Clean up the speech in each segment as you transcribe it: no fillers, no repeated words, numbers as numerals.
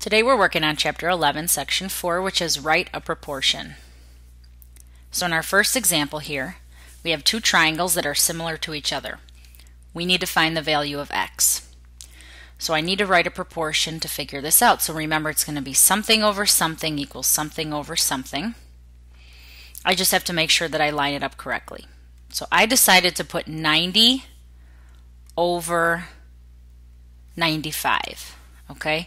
Today we're working on Chapter 11, Section 4, which is Write a Proportion. So in our first example here, we have two triangles that are similar to each other. We need to find the value of x. So I need to write a proportion to figure this out. So remember, it's going to be something over something equals something over something. I just have to make sure that I line it up correctly. So I decided to put 90 over 95, okay?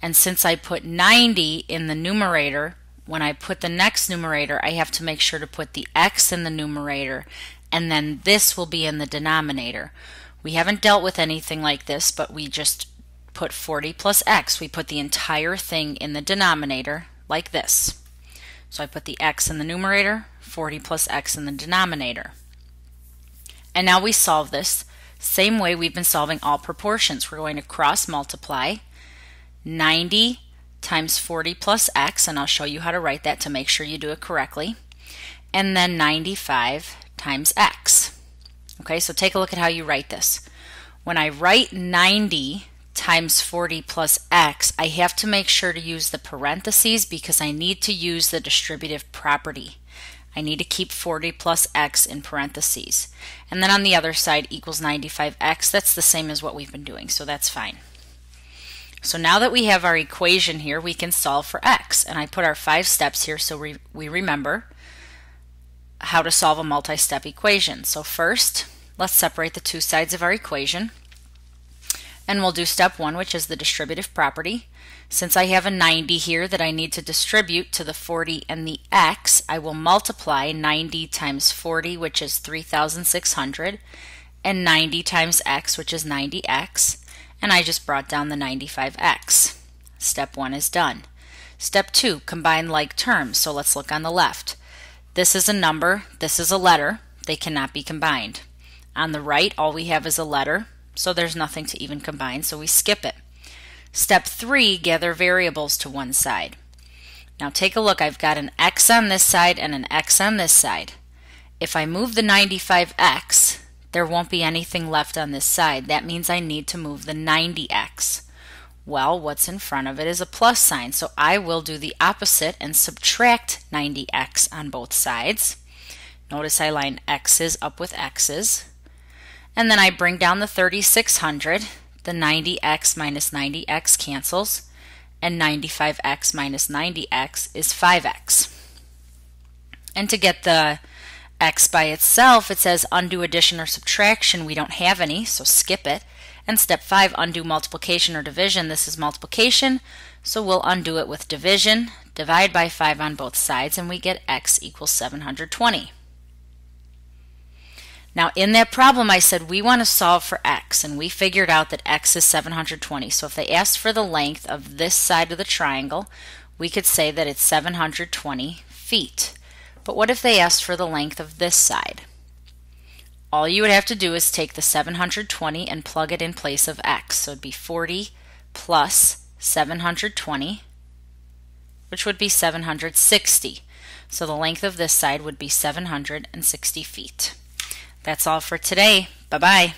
And since I put 90 in the numerator, when I put the next numerator, I have to make sure to put the x in the numerator, and then this will be in the denominator. We haven't dealt with anything like this, but we just put 40 plus x. We put the entire thing in the denominator like this. So I put the x in the numerator, 40 plus x in the denominator. And now we solve this same way we've been solving all proportions. We're going to cross multiply 90 times 40 plus x, and I'll show you how to write that to make sure you do it correctly, and then 95 times x. Okay, so take a look at how you write this. When I write 90 times 40 plus x, I have to make sure to use the parentheses because I need to use the distributive property. I need to keep 40 plus x in parentheses. And then on the other side equals 95x. That's the same as what we've been doing, so that's fine. So now that we have our equation here, we can solve for x. And I put our 5 steps here so we remember how to solve a multi-step equation. So first, let's separate the two sides of our equation. And we'll do step 1, which is the distributive property. Since I have a 90 here that I need to distribute to the 40 and the x, I will multiply 90 times 40, which is 3,600, and 90 times x, which is 90x. And I just brought down the 95x. Step 1 is done. Step 2, combine like terms. So let's look on the left. This is a number, this is a letter. They cannot be combined. On the right, all we have is a letter, so there's nothing to even combine, so we skip it. Step 3, gather variables to one side. Now take a look, I've got an x on this side and an x on this side. If I move the 95x, there won't be anything left on this side. That means I need to move the 90x. Well, what's in front of it is a plus sign, so I will do the opposite and subtract 90x on both sides. Notice I line x's up with x's. And then I bring down the 3,600. The 90x minus 90x cancels, and 95x minus 90x is 5x. And to get the x by itself, it says undo addition or subtraction. We don't have any, so skip it. And step 5, undo multiplication or division. This is multiplication, so we'll undo it with division. Divide by 5 on both sides, and we get x equals 720. Now in that problem I said we want to solve for x, and we figured out that x is 720. So if they asked for the length of this side of the triangle, we could say that it's 720 feet. But what if they asked for the length of this side? All you would have to do is take the 720 and plug it in place of x. So it'd be 40 plus 720, which would be 760. So the length of this side would be 760 feet. That's all for today. Bye-bye.